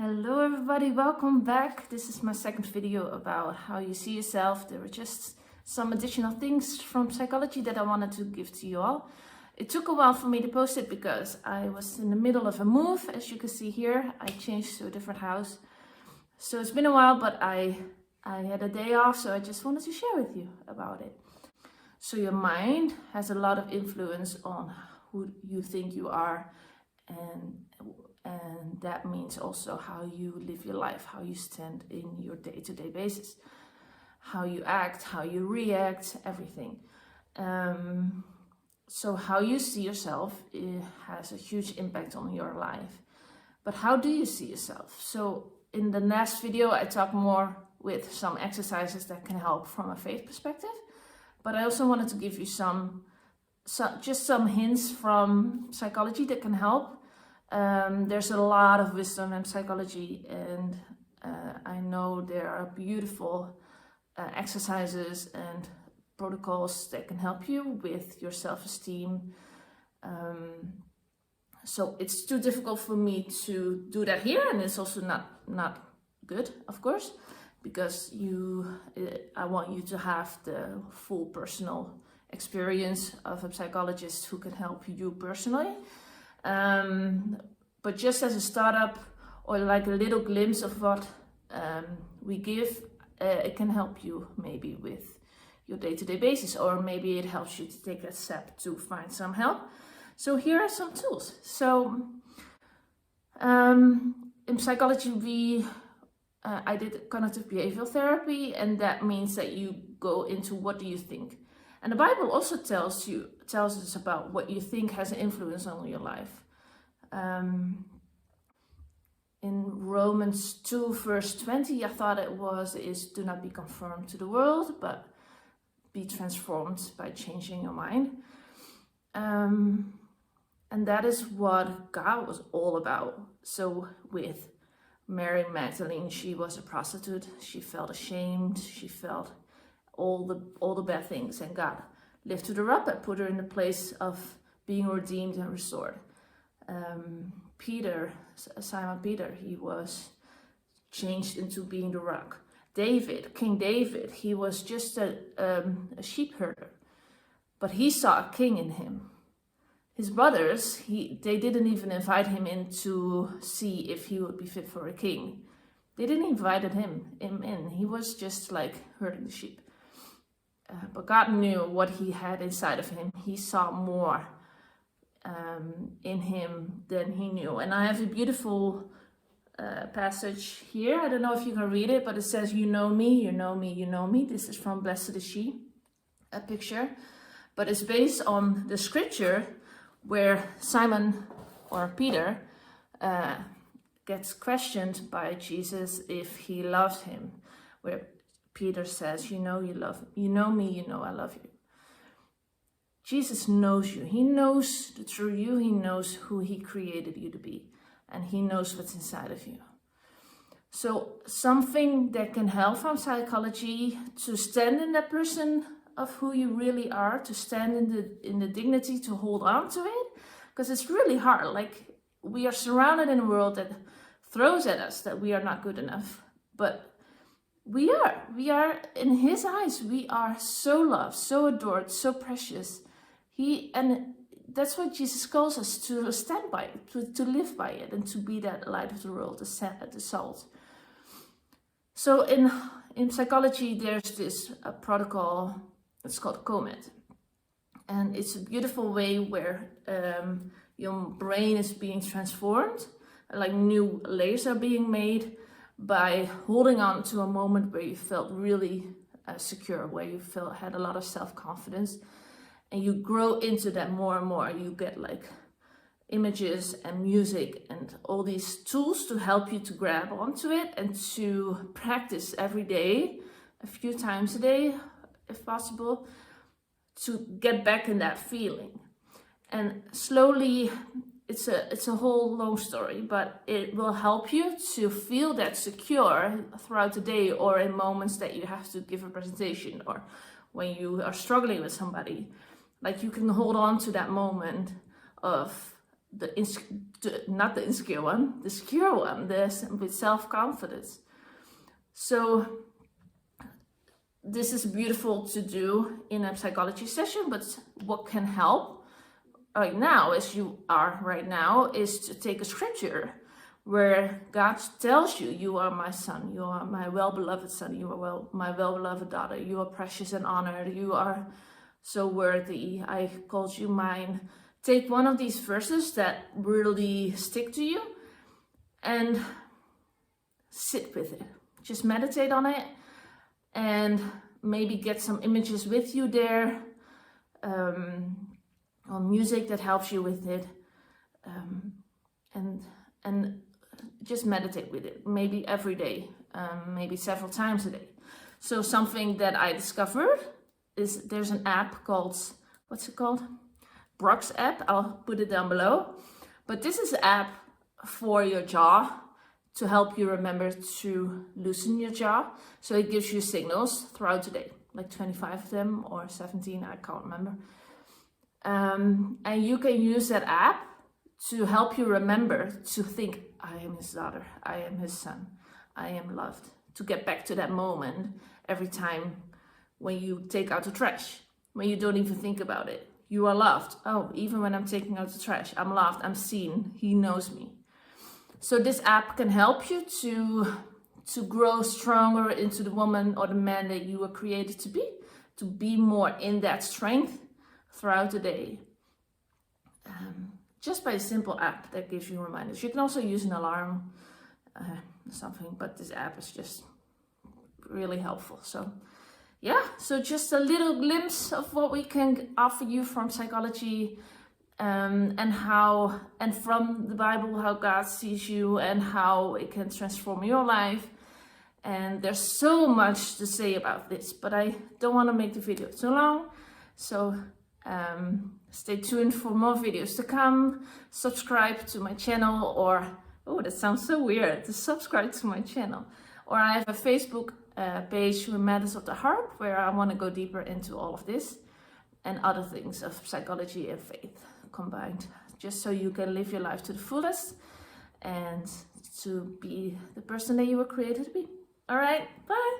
Hello everybody, welcome back. This is my second video about how you see yourself. There were just some additional things from psychology that I wanted to give to you all. It took a while for me to post it because I was in the middle of a move. As you can see here, I changed to a different house. So it's been a while, but I had a day off, so I just wanted to share with you about it. So your mind has a lot of influence on who you think you are, and that means also how you live your life, how you stand in your day-to-day basis, how you act, how you react, everything. So how you see yourself has a huge impact on your life. But how do you see yourself? So in the last video, I talked more with some exercises that can help from a faith perspective. But I also wanted to give you just some hints from psychology that can help. There's a lot of wisdom in psychology, and I know there are beautiful exercises and protocols that can help you with your self-esteem. So it's too difficult for me to do that here, and it's also not good, of course, because I want you to have the full personal experience of a psychologist who can help you personally. But just as a startup or like a little glimpse of what we give, it can help you maybe with your day-to-day basis, or maybe it helps you to take that step to find some help. So here are some tools. So in psychology, I did cognitive behavioral therapy, and that means that you go into what do you think. And the Bible also tells us about what you think has an influence on your life. In Romans 2 verse 20, I thought is do not be conformed to the world, but be transformed by changing your mind. And that is what God was all about. So with Mary Magdalene, she was a prostitute. She felt ashamed. She felt all the bad things, and God lifted her up and put her in the place of being redeemed and restored. Simon Peter, he was changed into being the rock. King David, he was just a sheep herder, but he saw a king in him. His brothers, they didn't even invite him in to see if he would be fit for a king. They didn't invite him in. He was just like herding the sheep. But God knew what he had inside of him. He saw more in him than he knew. And I have a beautiful passage here. I don't know if you can read it, but it says, "You know me, you know me, you know me." This is from Blessed is She, a picture. But it's based on the scripture where Simon, or Peter, gets questioned by Jesus if he loves him, where Peter says, you know me, you know I love you. Jesus knows you. He knows the true you. He knows who he created you to be, and he knows what's inside of you. So something that can help from psychology to stand in that person of who you really are, to stand in the dignity, to hold on to it, because it's really hard. Like, we are surrounded in a world that throws at us that we are not good enough, but we are in his eyes. We are so loved, so adored, so precious. And that's what Jesus calls us to stand by it, to live by it, and to be that light of the world, the salt. So in psychology, there's this protocol. It's called COMET, and it's a beautiful way where your brain is being transformed, like new layers are being made, by holding on to a moment where you felt really secure, where you had a lot of self-confidence, and you grow into that more and more. You get like images and music and all these tools to help you to grab onto it and to practice every day, a few times a day, if possible, to get back in that feeling. And slowly, it's a whole long story, but it will help you to feel that secure throughout the day, or in moments that you have to give a presentation, or when you are struggling with somebody. Like, you can hold on to that moment of not the insecure one, the secure one, with self-confidence. So this is beautiful to do in a psychology session, but what can help right now, as you are right now, is to take a scripture where God tells you, you are my son, you are my well-beloved son, you are my well-beloved daughter, you are precious and honored, you are so worthy, I called you mine. Take one of these verses that really stick to you and sit with it. Just meditate on it and maybe get some images with you there, or music that helps you with it, and just meditate with it, maybe every day, maybe several times a day. So something that I discovered is there's an app called, what's it called? Brock's app. I'll put it down below. But this is an app for your jaw to help you remember to loosen your jaw. So it gives you signals throughout the day, like 25 of them or 17, I can't remember. And you can use that app to help you remember to think, I am his daughter, I am his son, I am loved. To get back to that moment every time when you take out the trash, when you don't even think about it. You are loved. Oh, even when I'm taking out the trash, I'm loved, I'm seen, he knows me. So this app can help you to grow stronger into the woman or the man that you were created to be more in that strength throughout the day. Just by a simple app that gives you reminders. You can also use an alarm, something, but this app is just really helpful. So yeah, so just a little glimpse of what we can offer you from psychology, and from the Bible, how God sees you and how it can transform your life. And there's so much to say about this, but I don't want to make the video too long. So stay tuned for more videos to come. Subscribe to my channel, or, oh, that sounds so weird, to subscribe to my channel. Or I have a Facebook page with Matters of the Heart, where I want to go deeper into all of this and other things of psychology and faith combined, just so you can live your life to the fullest and to be the person that you were created to be. All right, bye.